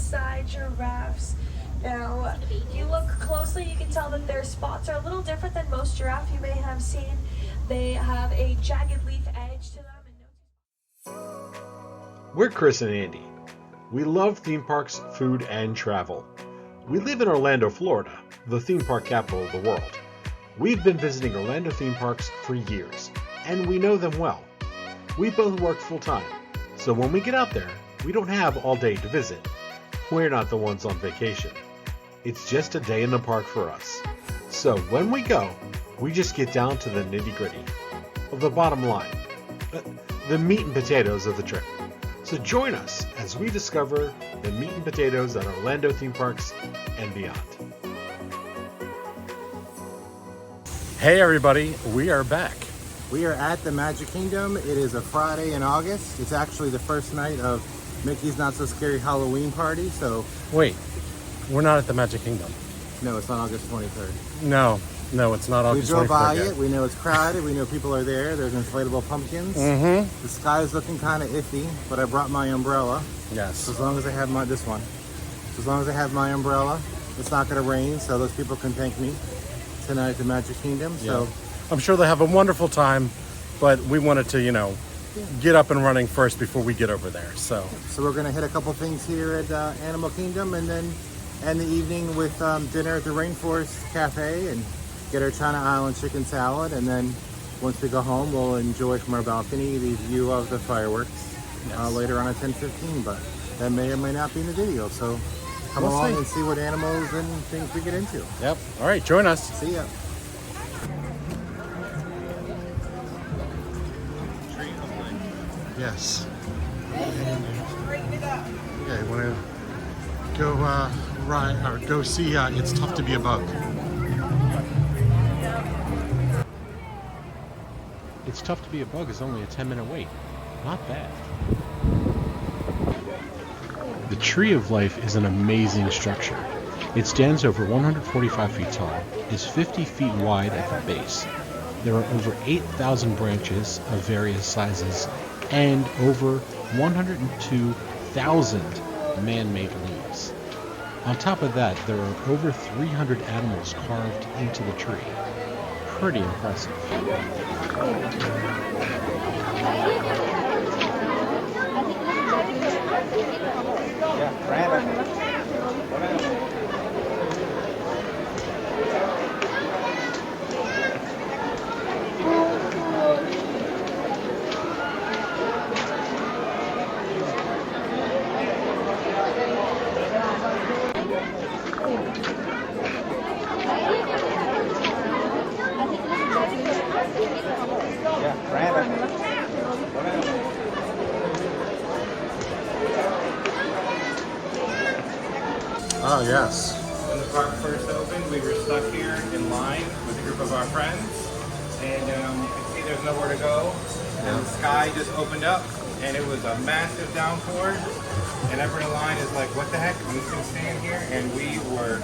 alongside giraffes. Now, if you look closely, you can tell that their spots are a little different than most giraffe you may have seen. They have a jagged leaf edge to them. We're Chris and Andy. We love theme parks, food, and travel. We live in Orlando, Florida, the theme park capital of the world. We've been visiting Orlando theme parks for years, and we know them well. We both work full-time, so when we get out there, we don't have all day to visit. We're not the ones on vacation. It's just a day in the park for us. So when we go, we just get down to the nitty-gritty, the bottom line, the meat and potatoes of the trip. So join us as we discover the meat and potatoes at Orlando theme parks and beyond. Hey everybody, we are back. We are at the Magic Kingdom. It is a Friday in August. It's actually the first night of Mickey's Not So Scary Halloween party, so... Wait, we're not at the Magic Kingdom. No, it's on August 23rd. No, it's not August 23rd. We drove by it. We know it's crowded. We know people are there. There's inflatable pumpkins. Mm-hmm. The sky is looking kind of iffy, but I brought my umbrella. Yes. So as long as I have my umbrella, it's not going to rain, so those people can thank me tonight at the Magic Kingdom. So I'm sure they'll have a wonderful time, but we wanted to, get up and running first before we get over there. So we're going to hit a couple things here at Animal Kingdom, and then end the evening with dinner at the Rainforest Cafe and get our China Island chicken salad, and then once we go home, we'll enjoy from our balcony the view of the fireworks later on at 10:15. But that may or may not be in the video, so come along and see what animals and things we get into. Yep. All right, join us. See ya. Yes. Yeah, you want to go ride or go see? It's Tough to Be a Bug. It's Tough to Be a Bug is only a 10-minute wait. Not bad. The Tree of Life is an amazing structure. It stands over 145 feet tall, is 50 feet wide at the base. There are over 8,000 branches of various sizes and over 102,000 man-made leaves. On top of that, there are over 300 animals carved into the tree. Pretty impressive. Oh, yes. When the park first opened, we were stuck here in line with a group of our friends, and you can see there's nowhere to go. And the sky just opened up, and it was a massive downpour. And everyone in line is like, what the heck? I'm just going to stand here. And we were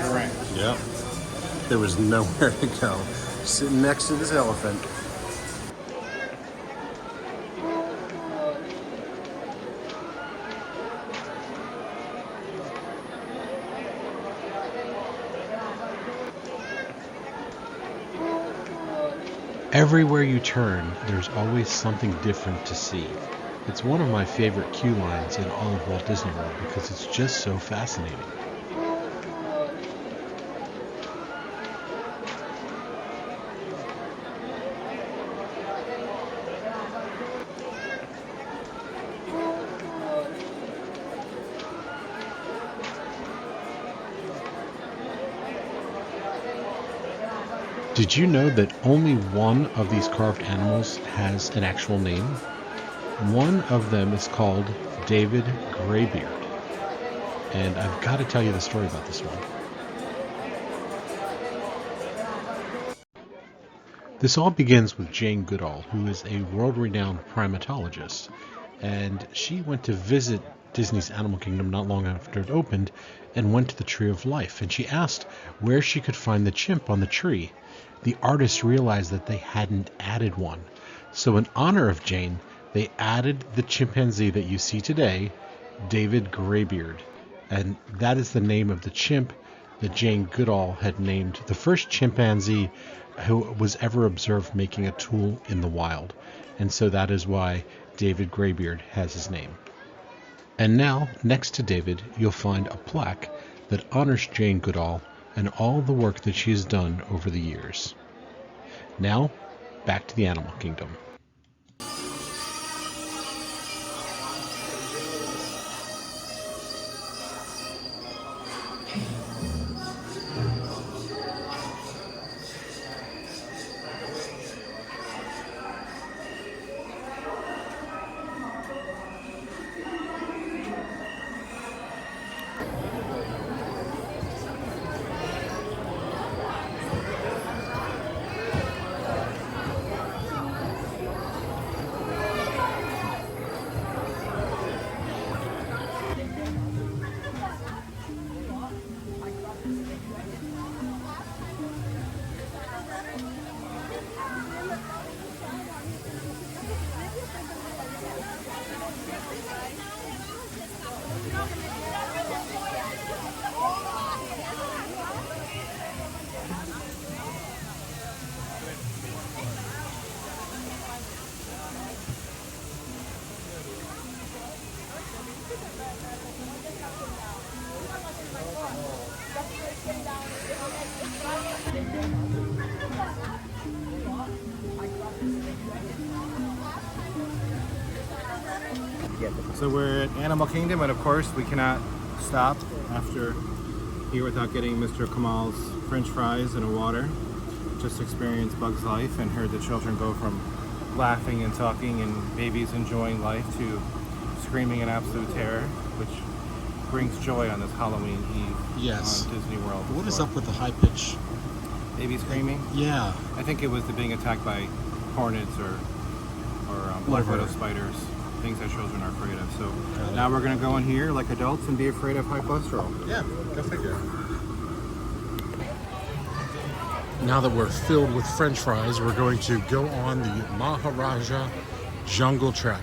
drenched. Yep. There was nowhere to go. Sitting next to this elephant. Everywhere you turn, there's always something different to see. It's one of my favorite queue lines in all of Walt Disney World because it's just so fascinating. Did you know that only one of these carved animals has an actual name? One of them is called David Graybeard. And I've got to tell you the story about this one. This all begins with Jane Goodall, who is a world-renowned primatologist. And she went to visit Disney's Animal Kingdom not long after it opened and went to the Tree of Life. And she asked where she could find the chimp on the tree. The artists realized that they hadn't added one. So in honor of Jane, they added the chimpanzee that you see today, David Graybeard. and that is the name of the chimp that Jane Goodall had named the first chimpanzee who was ever observed making a tool in the wild. And so that is why David Graybeard has his name. And now, next to David, you'll find a plaque that honors Jane Goodall and all the work that she has done over the years. Now, back to the animal kingdom. So we're at Animal Kingdom, and of course we cannot stop after here without getting Mr. Kamal's French fries and a water. Just experienced Bug's life and heard the children go from laughing and talking and babies enjoying life to screaming in absolute terror, which brings joy on this Halloween Eve. Yes. On Disney World. What is up with the high pitch? Baby screaming? Yeah. I think it was the being attacked by hornets or black widow spiders, things that children are afraid of. So now we're going to go in here like adults and be afraid of high cholesterol. Yeah, go figure. Now that we're filled with French fries, we're going to go on the Maharaja Jungle Trek.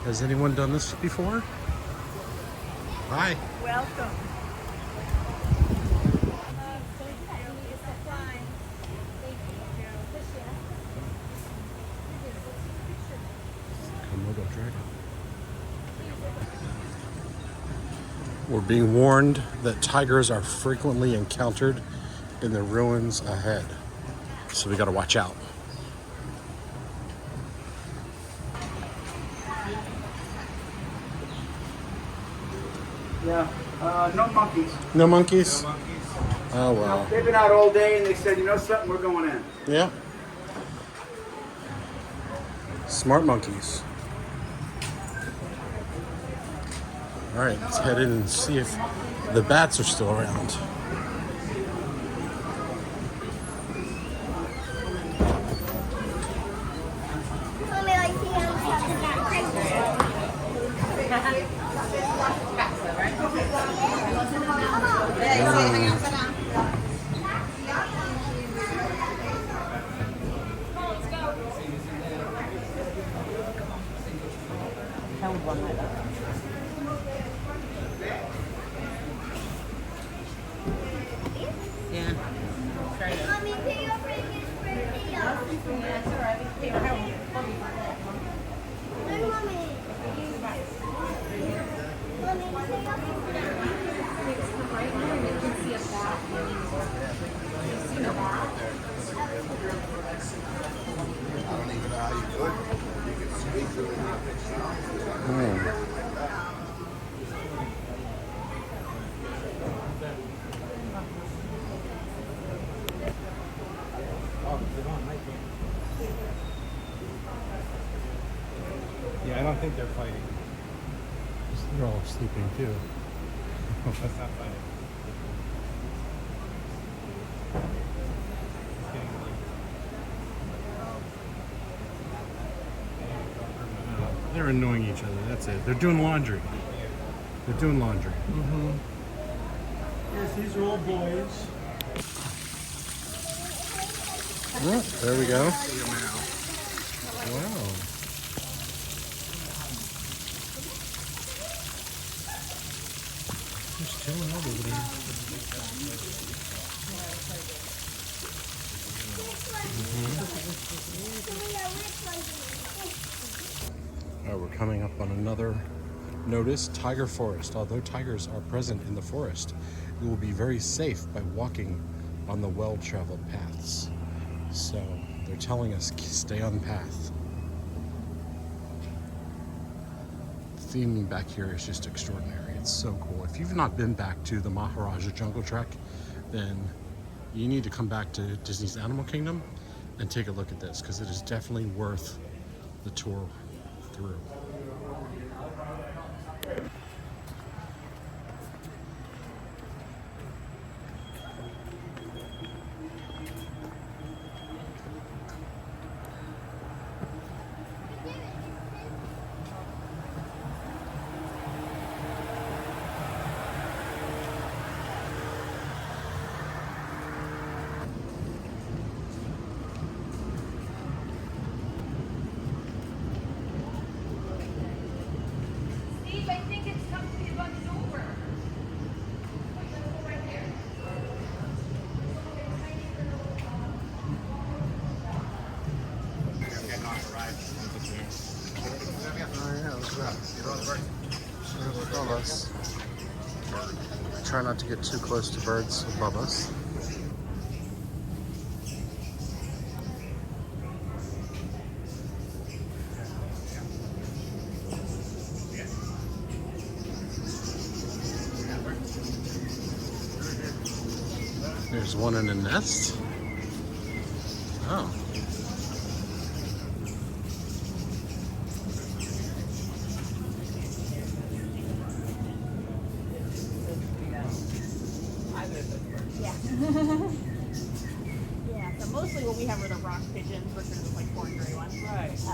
Has anyone done this before? Hi. Welcome. Komodo dragon. We're being warned that tigers are frequently encountered in the ruins ahead, so we gotta watch out. Yeah, no monkeys. No monkeys? No monkeys. Oh well. They've been out all day and they said, you know something, we're going in. Yeah. Smart monkeys. All right, let's head in and see if the bats are still around. Yeah, I don't think they're fighting. They're all sleeping too. That's not fighting. It's getting late. They're annoying each other. That's it. They're doing laundry. They're doing laundry. Yes, these are all boys. Oh, there we go. Wow. Just chilling out over there. We're coming up on another notice, tiger forest. Although tigers are present in the forest, you will be very safe by walking on the well-traveled paths. So they're telling us stay on the path. The theming back here is just extraordinary. It's so cool. If you've not been back to the Maharajah Jungle Trek, then you need to come back to Disney's Animal Kingdom and take a look at this, because it is definitely worth the tour through. I think it's come to be bugs over. Right there. Oh yeah, look at that. Above us. Try not to get too close to birds above us. There's one in a nest. Oh. Yeah, so mostly what we have are the rock pigeons, which are just like foreign gray ones. Right. Which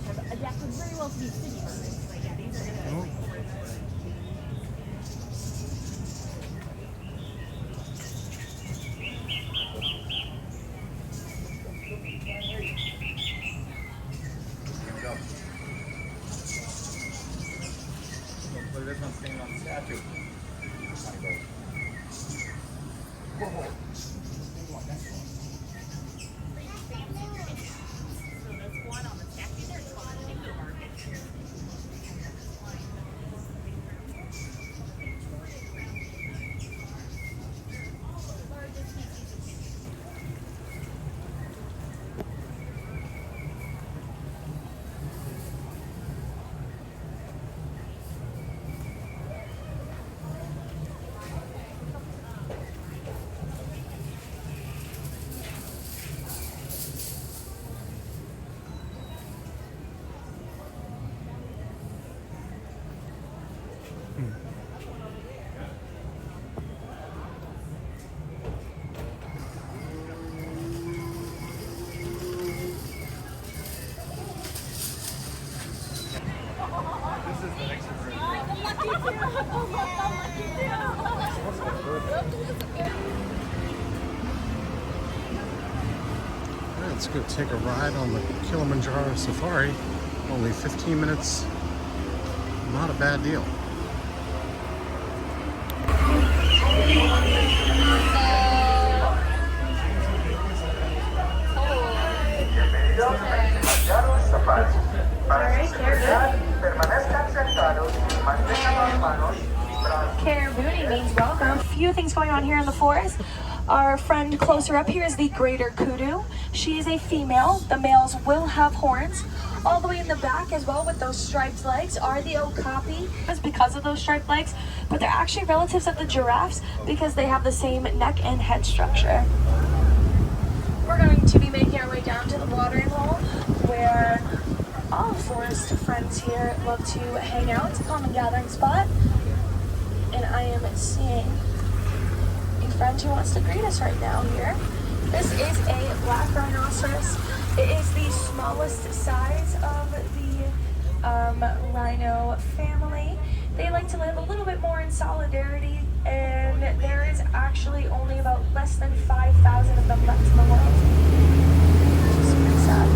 have adapted very well to be city birds. But yeah, these are just like Hopefully this one's staying on the statue. so this one on the statue there is called the Dingo Market. Let's go take a ride on the Kilimanjaro Safari. Only 15 minutes. Not a bad deal. Kilimanjaro Safari. Para seguridad, permanezcan sentados y mantengan las manos y brazos. Carabooning means welcome. A few things going on here in the forest. Our friend closer up here is the greater kudu. She is a female. The males will have horns. All the way in the back as well with those striped legs are the okapi. It's because of those striped legs, but they're actually relatives of the giraffes because they have the same neck and head structure. We're going to be making our way down to the watering hole where all forest friends here love to hang out. It's a common gathering spot. And I am seeing a friend who wants to greet us right now here. This is a black rhinoceros. It is the smallest size of the rhino family. They like to live a little bit more in solidarity, and there is actually only about less than 5,000 of them left in the world. Which is pretty sad.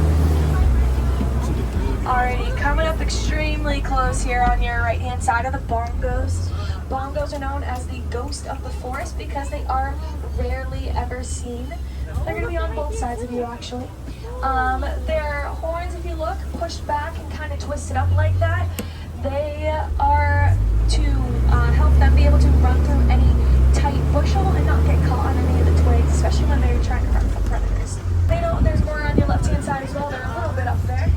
Alrighty, coming up extremely close here on your right hand side are the bongos. Bongos are known as the ghost of the forest because they are rarely ever seen. They're going to be on both sides of you actually. Their horns, if you look, pushed back and kind of twisted up like that. They are to help them be able to run through any tight bushel and not get caught on any of the twigs, especially when they're trying to run from predators. They know there's more on your left hand side as well. They're a little bit up there.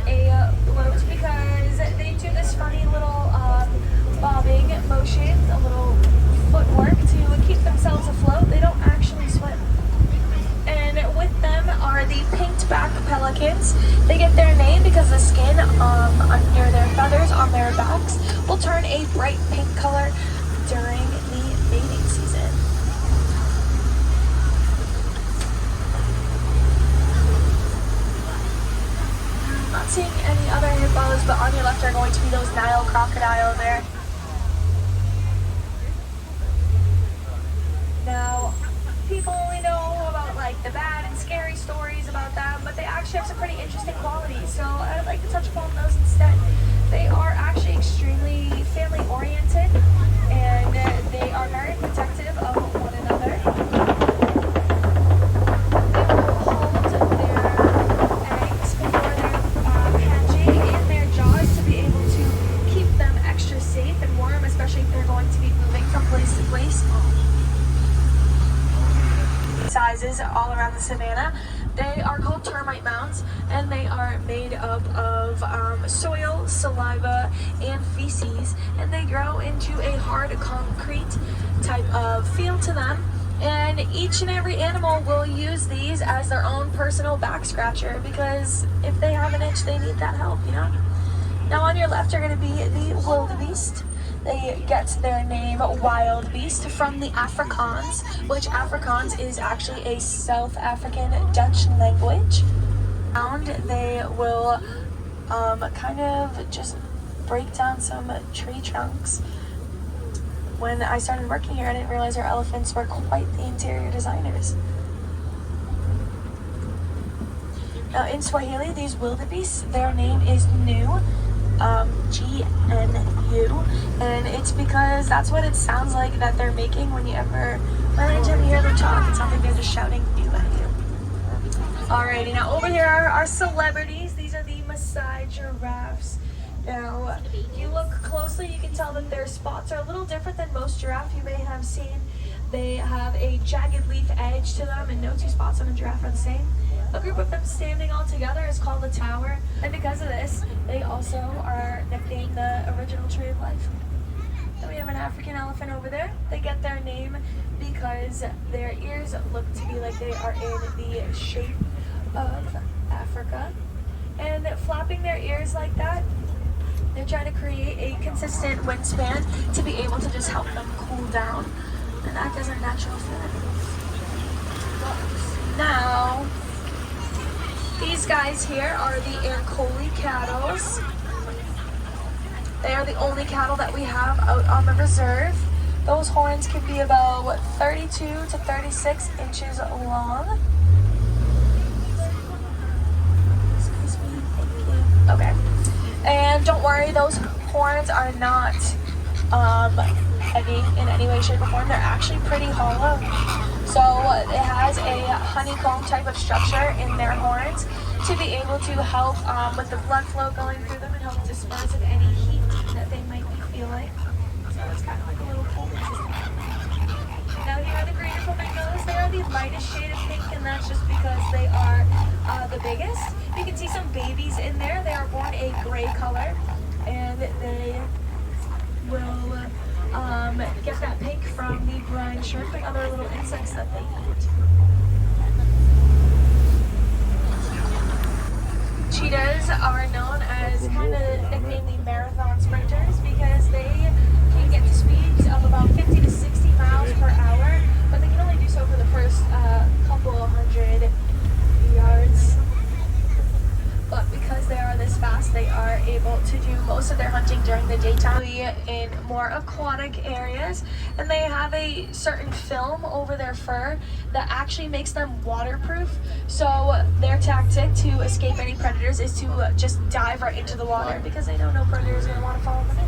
A float because they do this funny little bobbing motion, a little footwork to keep themselves afloat. They don't actually swim. And with them are the pinked-back pelicans. They get their name because the skin near their feathers on their backs will turn a bright pink color during the mating season. Not seeing any other hippos, but on your left are going to be those Nile crocodile there. Now, people only know about like the bad and scary stories about them, but they actually have some pretty interesting qualities. So I'd like to touch upon those instead. They are actually extremely family oriented, and they are very protective of one another. Sizes all around the savannah. They are called termite mounds, and they are made up of soil, saliva, and feces, and they grow into a hard concrete type of feel to them. And each and every animal will use these as their own personal back scratcher because if they have an itch, they need that help, you know? Now on your left are going to be the wildebeest. They get their name wild beast from the Afrikaans, which Afrikaans is actually a South African Dutch language. And they will kind of just break down some tree trunks. When I started working here, I didn't realize our elephants were quite the interior designers. Now in Swahili, these wildebeests, their name is Nu. GNU, and it's because that's what it sounds like that they're making when you hear them talk. It sounds like they're just shouting "new" at you. Alrighty, now over here are our celebrities. These are the Maasai giraffes. Now, if you look closely, you can tell that their spots are a little different than most giraffe you may have seen. They have a jagged leaf edge to them, and no two spots on a giraffe are the same. A group of them standing all together is called a tower, and because of this, they also are nicknamed the original tree of life. Then we have an African elephant over there. They get their name because their ears look to be like they are in the shape of Africa. And flapping their ears like that, they're trying to create a consistent wingspan to be able to just help them cool down and act as a natural fan. Now, these guys here are the Ankoli cattle. They are the only cattle that we have out on the reserve. Those horns can be about 32 to 36 inches long. Excuse me, thank you. Okay. And don't worry, those horns are not heavy in any way, shape, or form. They're actually pretty hollow. So it has a honeycomb type of structure in their horns to be able to help with the blood flow going through them and help disperse of any heat that they might be feeling. So it's kind of like a little cooling system. Now here are the greater flamingos. They are the lightest shade of pink, and that's just because they are the biggest. You can see some babies in there. They are born a gray color, and they will get that pink from the brine shrimp and other little insects that they eat. Cheetahs are known as kind of nicknamed the marathon sprinters because they can get to speeds of about 50 to 60 miles per hour, but they can only do so for the first couple hundred yards. But because they are this fast, they are able to do most of their hunting during the daytime. sadly in more aquatic areas, and they have a certain film over their fur that actually makes them waterproof. So their tactic to escape any predators is to just dive right into the water because they know no predator is going to want to follow them in.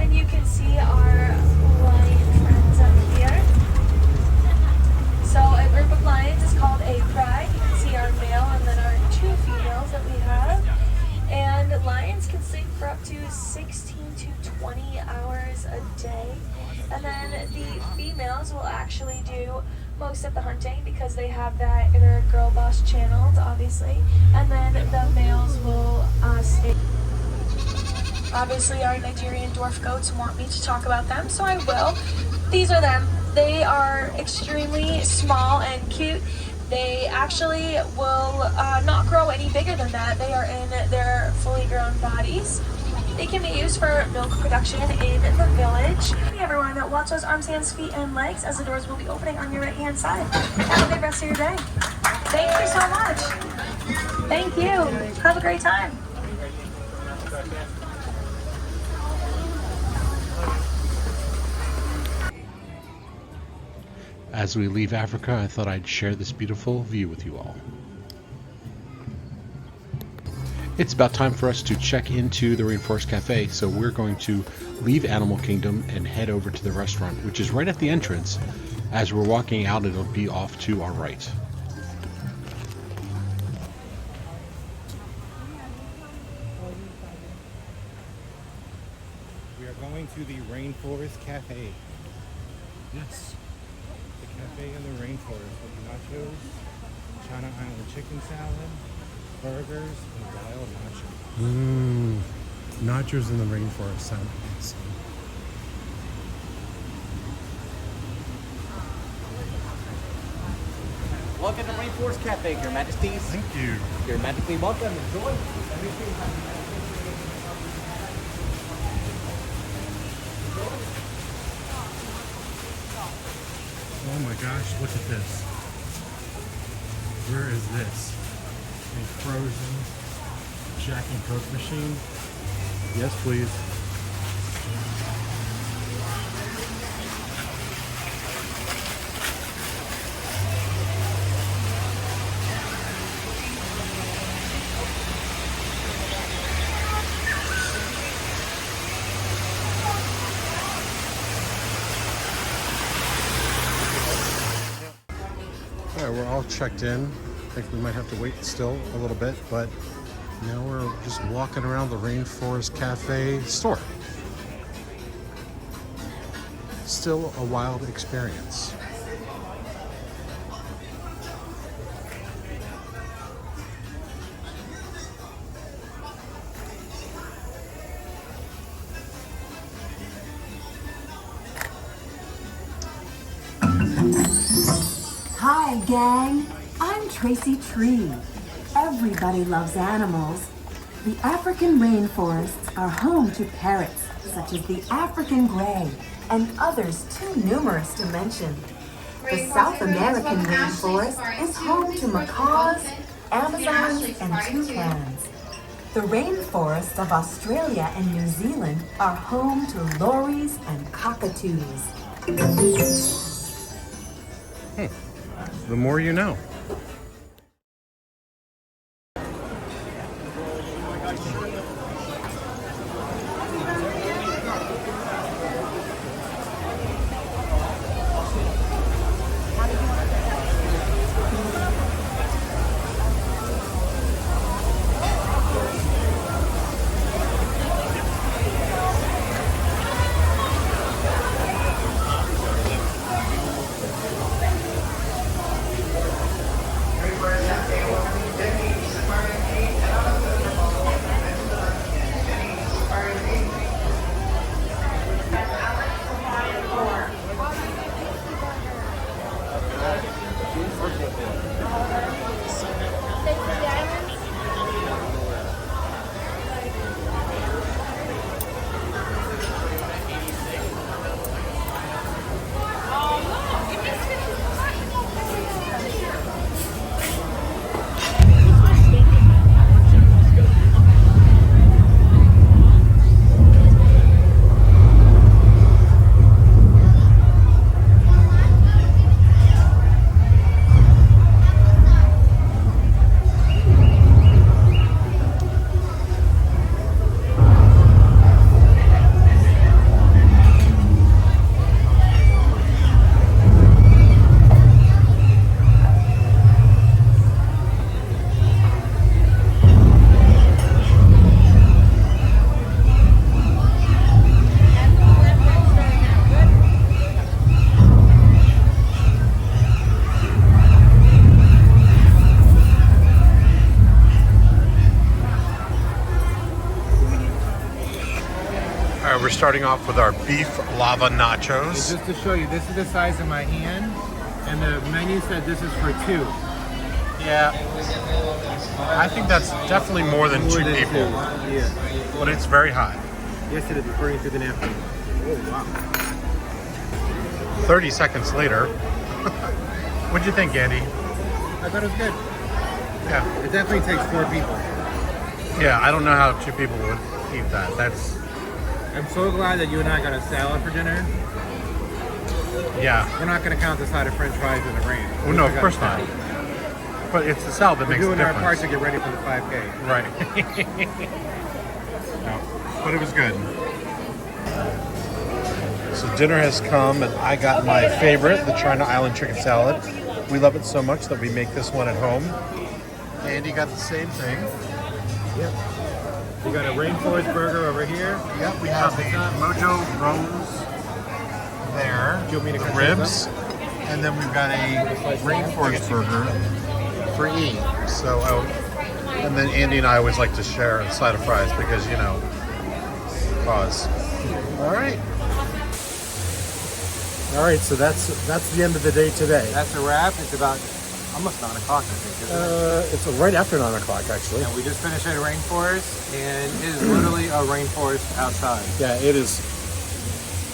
And you can see our lion friends up here. So a group of lions is called a pride. You can see our male and then our 2 females that we have. And lions can sleep for up to 16 to 20 hours a day. And then the females will actually do most of the hunting because they have that inner girl boss channeled, obviously. And then the males will stay. Obviously, our Nigerian dwarf goats want me to talk about them, so I will. These are them. They are extremely small and cute. They actually will not grow any bigger than that. They are in their fully grown bodies. They can be used for milk production in the village. Hey everyone, watch those arms, hands, feet, and legs as the doors will be opening on your right-hand side. Have a good rest of your day. Thank you so much. Thank you. Have a great time. As we leave Africa, I thought I'd share this beautiful view with you all. It's about time for us to check into the Rainforest Cafe, so we're going to leave Animal Kingdom and head over to the restaurant, which is right at the entrance. As we're walking out, it'll be off to our right. We are going to the Rainforest Cafe. Yes. The cafe in the rainforest with nachos, China Island chicken salad, burgers, and wild nachos. Nachos in the rainforest sound awesome. Welcome to Rainforest Cafe, Your Majesties. Thank you. You're magically welcome. Enjoy. Oh my gosh, look at this. Where is this? A frozen Jack and Coke machine? Yes, please. All right, we're all checked in. I think we might have to wait still a little bit, but now we're just walking around the Rainforest Cafe store. Still a wild experience. Hi, gang. I'm Tracy Tree. Everybody loves animals. The African rainforests are home to parrots, such as the African gray, and others too numerous to mention. The South American rainforest is home to macaws, amazons, and toucans. The rainforests of Australia and New Zealand are home to lories and cockatoos. The more you know. right, we're starting off with our beef lava And nachos. just to show you, this is the size of my hand, and the menu said this is for 2. Yeah, I think that's definitely more than 2 than people, 2. Yeah. but it's very hot. Yes, it is, according to the napkin. Oh, wow. 30 seconds later. What'd you think, Andy? I thought it was good. Yeah. It definitely takes 4 people. Yeah, I don't know how 2 people would eat that. That's, I'm so glad that you and I got a salad for dinner. yeah. We're not going to count the side of French fries in the ranch. Well, no, of course not. But it's the salad that We're makes the doing our part difference. to get ready for the 5K. Right. No, but it was good. So dinner has come, and I got my favorite, the China Island chicken salad. We love it so much that we make this one at home. Andy got the same thing. Yep. We got a Rainforest burger over here. Yep, we have the Mojo Rose there, Do you want me to the cut ribs, and then we've got a Rainforest burger for E. So, and then Andy and I always like to share a side of fries because, you know, cause. All right. All right, so that's the end of the day today. That's a wrap. It's about almost 9 o'clock, I think, isn't it? It's right after 9 o'clock, actually. And we just finished at a rainforest, and it is literally a rainforest outside. Yeah, it is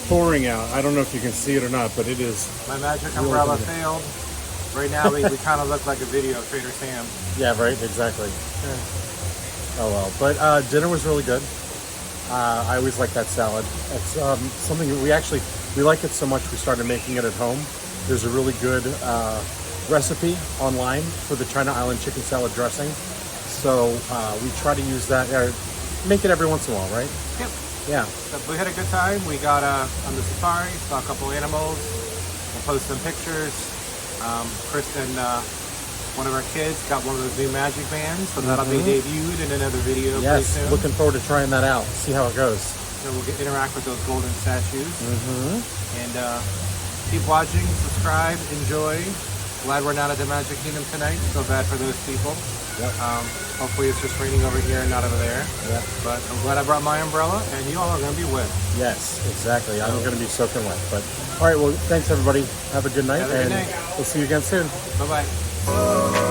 pouring out. I don't know if you can see it or not, but it is. My magic Really umbrella good. failed. Right now, we kind of look like a video of Trader Sam. Yeah, right, exactly. Oh well, but dinner was really good. I always like that salad. It's something that we like it so much we started making it at home. There's a really good recipe online for the China Island chicken salad dressing. So we try to use that, make it every once in a while, right? Yep. Yeah. So we had a good time. We got on the safari, saw a couple animals. We'll post some pictures. Chris and one of our kids got one of those new magic bands, so that'll be debuted in another video pretty Yes, soon. looking forward to trying that out. See how it goes. So we'll interact with those golden statues. And keep watching, subscribe, enjoy. Glad we're not at the Magic Kingdom tonight. So bad for those people. Yep. Hopefully it's just raining over here and not over there. Yep. But I'm glad I brought my umbrella, and you all are going to be wet. Yes, exactly. I'm going to be soaking wet. But all right, well, thanks everybody. Have a good night, Have a good and night. we'll see you again soon. Bye-bye.